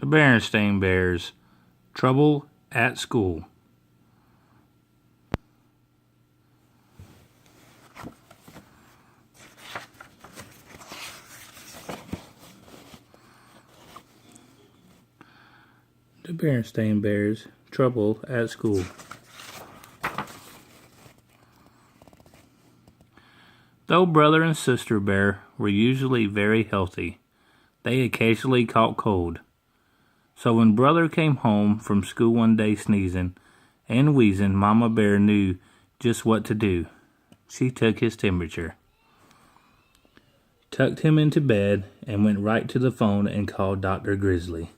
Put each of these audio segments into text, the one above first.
The Berenstain Bears Trouble at School. The Berenstain Bears Trouble at School. Though brother and sister bear were usually very healthy, they occasionally caught cold. So when brother came home from school one day sneezing and wheezing, Mama Bear knew just what to do. She took his temperature, tucked him into bed, and went right to the phone and called Dr. Grizzly.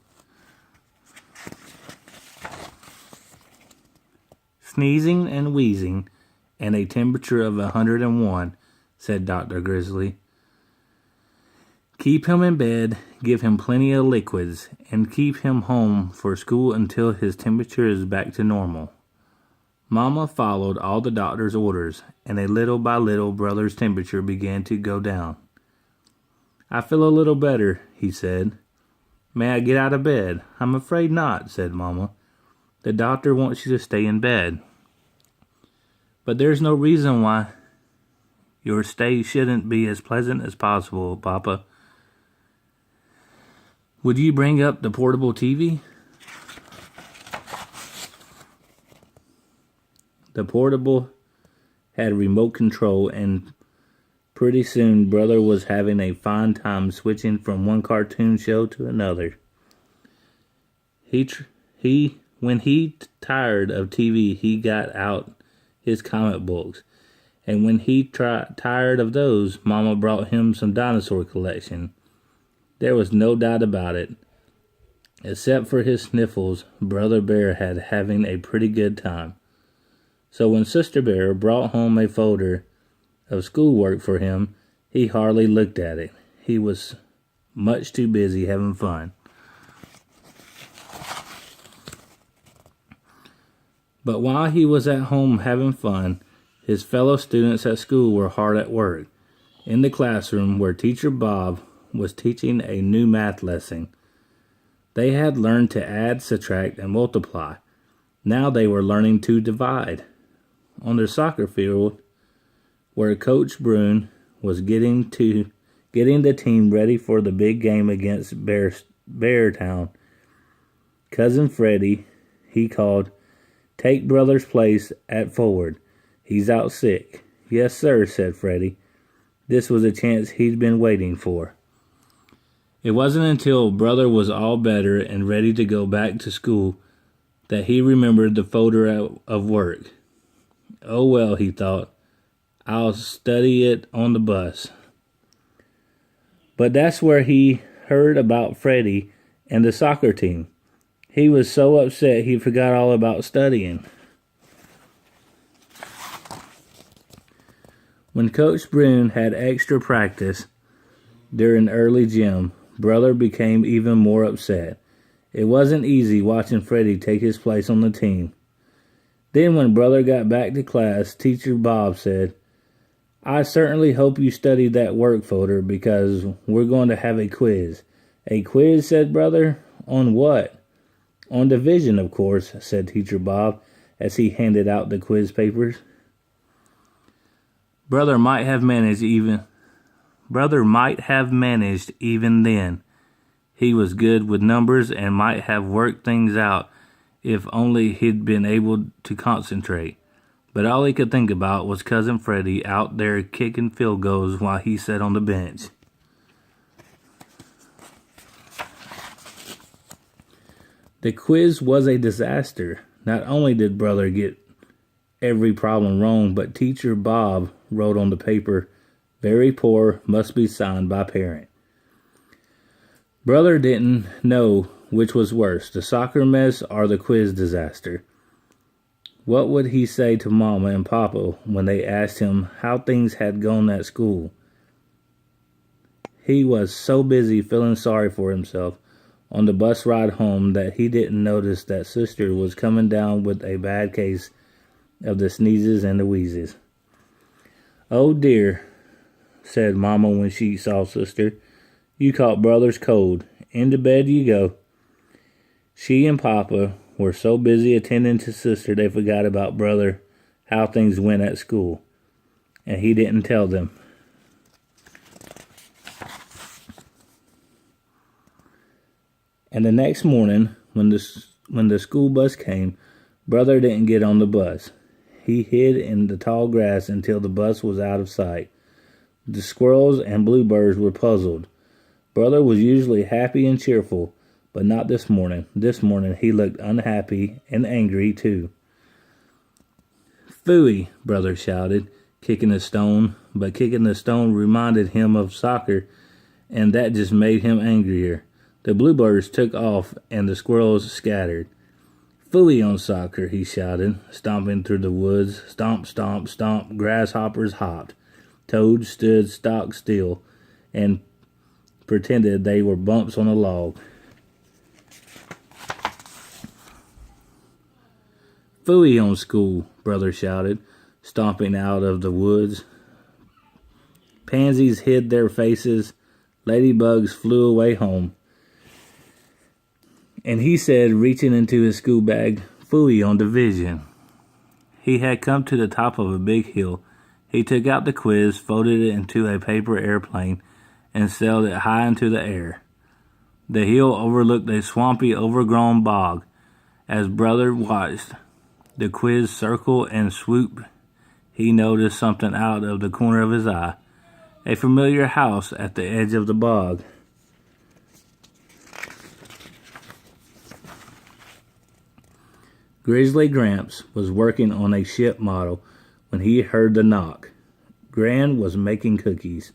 Sneezing and wheezing and a temperature of 101, said Dr. Grizzly. Keep him in bed, give him plenty of liquids, and keep him home for school until his temperature is back to normal. Mama followed all the doctor's orders, and little by little brother's temperature began to go down. I feel a little better, he said. May I get out of bed? I'm afraid not, said Mama. The doctor wants you to stay in bed. But there's no reason why your stay shouldn't be as pleasant as possible, Papa. Would you bring up the portable TV? The portable had remote control, and pretty soon brother was having a fine time switching from one cartoon show to another. When he tired of TV, he got out his comic books, and when he tired of those, Mama brought him some dinosaur collection. There was no doubt about it. Except for his sniffles, Brother Bear had having a pretty good time. So when Sister Bear brought home a folder of schoolwork for him, he hardly looked at it. He was much too busy having fun. But while he was at home having fun, his fellow students at school were hard at work. In the classroom where Teacher Bob was teaching a new math lesson. They had learned to add, subtract, and multiply. Now they were learning to divide. On their soccer field, where Coach Brune was getting the team ready for the big game against Beartown, Cousin Freddie, he called, "Take brother's place at forward. He's out sick." "Yes, sir," said Freddie. This was a chance he'd been waiting for. It wasn't until brother was all better and ready to go back to school that he remembered the folder of work. Oh well, he thought, I'll study it on the bus. But that's where he heard about Freddie and the soccer team. He was so upset he forgot all about studying. When Coach Brune had extra practice during early gym, brother became even more upset. It wasn't easy watching Freddie take his place on the team. Then when brother got back to class, Teacher Bob said, "I certainly hope you studied that work folder because we're going to have a quiz." "A quiz?" said brother. "On what?" "On division, of course," said Teacher Bob as he handed out the quiz papers. Brother might have managed even then. He was good with numbers and might have worked things out if only he'd been able to concentrate. But all he could think about was Cousin Freddie out there kicking field goals while he sat on the bench. The quiz was a disaster. Not only did brother get every problem wrong, but Teacher Bob wrote on the paper, "Very poor, must be signed by parent." Brother didn't know which was worse, the soccer mess or the quiz disaster. What would he say to Mama and Papa when they asked him how things had gone at school? He was so busy feeling sorry for himself on the bus ride home that he didn't notice that Sister was coming down with a bad case of the sneezes and the wheezes. "Oh dear," said Mama when she saw Sister. "You caught brother's cold. Into bed you go." She and Papa were so busy attending to Sister they forgot about Brother, how things went at school, and he didn't tell them. And the next morning, when the school bus came, Brother didn't get on the bus. He hid in the tall grass until the bus was out of sight. The squirrels and bluebirds were puzzled. Brother was usually happy and cheerful, but not this morning. This morning he looked unhappy and angry too. "Phooey," Brother shouted, kicking a stone, but kicking the stone reminded him of soccer, and that just made him angrier. The bluebirds took off and the squirrels scattered. "Phooey on soccer," he shouted, stomping through the woods. Stomp, stomp, stomp, grasshoppers hopped. Toads stood stock still and pretended they were bumps on a log. "Phooey on school," Brother shouted, stomping out of the woods. Pansies hid their faces. Ladybugs flew away home. And he said, reaching into his school bag, "Phooey on division." He had come to the top of a big hill. He took out the quiz, folded it into a paper airplane, and sailed it high into the air. The hill overlooked a swampy, overgrown bog. As Brother watched the quiz circle and swoop, he noticed something out of the corner of his eye. A familiar house at the edge of the bog. Grizzly Gramps was working on a ship model when he heard the knock. Gran was making cookies.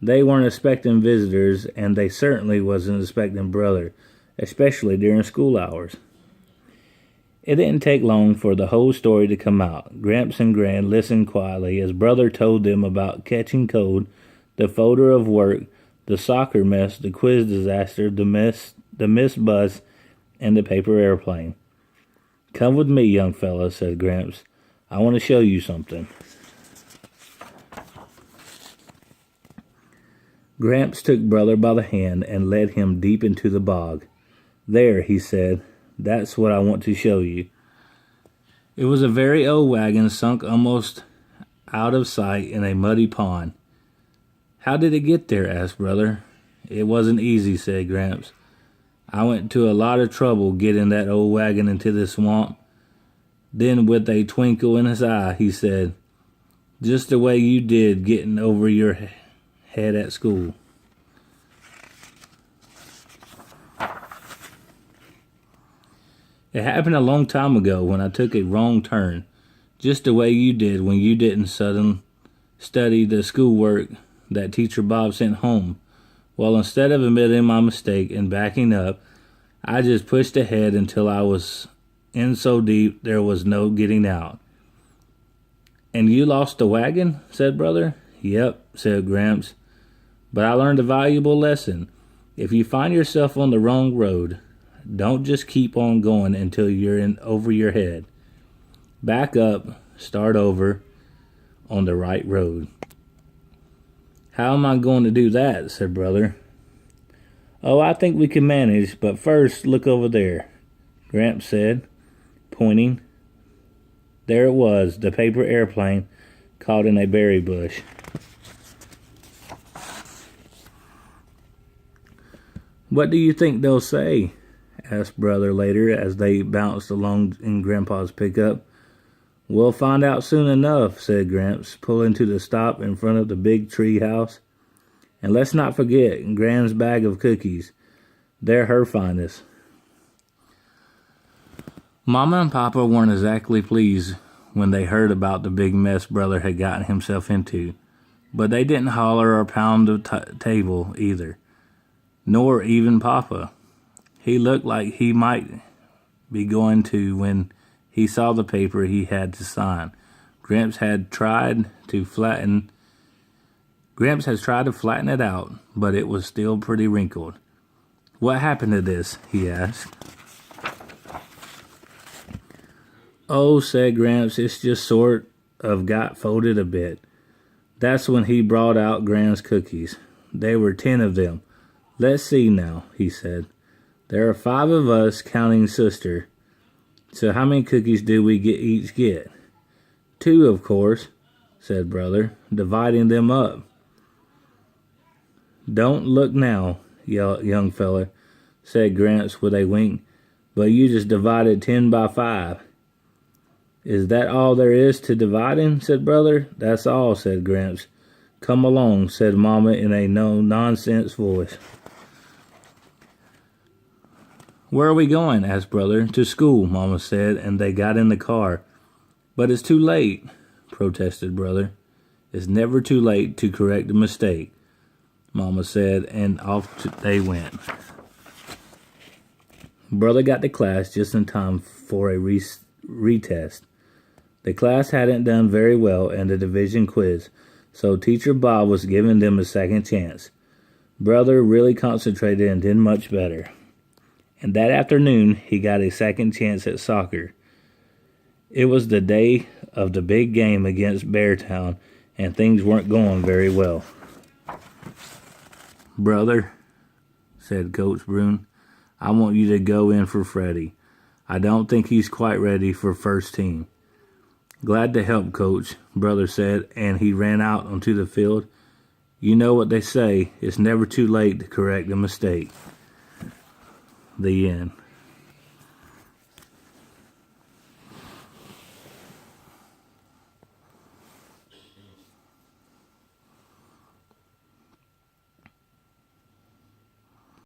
They weren't expecting visitors, and they certainly wasn't expecting Brother, especially during school hours. It didn't take long for the whole story to come out. Gramps and Gran listened quietly as Brother told them about catching cold, the folder of work, the soccer mess, the quiz disaster, the missed bus, and the paper airplane. "Come with me, young fella," said Gramps. "I want to show you something." Gramps took Brother by the hand and led him deep into the bog. "There," he said, "that's what I want to show you." It was a very old wagon sunk almost out of sight in a muddy pond. "How did it get there?" asked Brother. "It wasn't easy," said Gramps. "I went to a lot of trouble getting that old wagon into the swamp." Then with a twinkle in his eye, he said, "Just the way you did getting over your head at school." "It happened a long time ago when I took a wrong turn, just the way you did when you didn't study the schoolwork that Teacher Bob sent home. Well, instead of admitting my mistake and backing up, I just pushed ahead until I was in so deep there was no getting out." "And you lost the wagon?" said Brother. "Yep," said Gramps. "But I learned a valuable lesson. If you find yourself on the wrong road, don't just keep on going until you're in over your head. Back up, start over on the right road." "How am I going to do that?" said Brother. "Oh, I think we can manage, but first look over there," Gramps said, pointing. There it was, the paper airplane caught in a berry bush. "What do you think they'll say?" asked Brother later as they bounced along in Grandpa's pickup. "We'll find out soon enough," said Gramps, pulling to the stop in front of the big tree house. "And let's not forget Gran's bag of cookies. They're her finest." Mama and Papa weren't exactly pleased when they heard about the big mess Brother had gotten himself into, but they didn't holler or pound the table either, nor even Papa. He looked like he might be going to when he saw the paper he had to sign. Gramps had tried to flatten it out, but it was still pretty wrinkled. "What happened to this?" he asked. "Oh," said Gramps, "it's just sort of got folded a bit." That's when he brought out Gran's cookies. There were 10 of them. "Let's see now," he said. There are 5 of us, counting sister. So how many cookies do we each get? 2, of course, said brother, dividing them up. Don't look now, young feller, said Gramps with a wink, but you just divided 10 by 5. Is that all there is to dividing? Said brother. That's all, said Gramps. Come along, said Mama in a no-nonsense voice. Where are we going? Asked brother. To school, Mama said, and they got in the car. But it's too late, protested brother. It's never too late to correct a mistake, Mama said, and off they went. Brother got to class just in time for a retest. The class hadn't done very well in the division quiz, so Teacher Bob was giving them a second chance. Brother really concentrated and did much better. And that afternoon, he got a second chance at soccer. It was the day of the big game against Beartown, and things weren't going very well. Brother, said Coach Brune, I want you to go in for Freddie. I don't think he's quite ready for first team. Glad to help, Coach, brother said, and he ran out onto the field. You know what they say, it's never too late to correct a mistake. The end.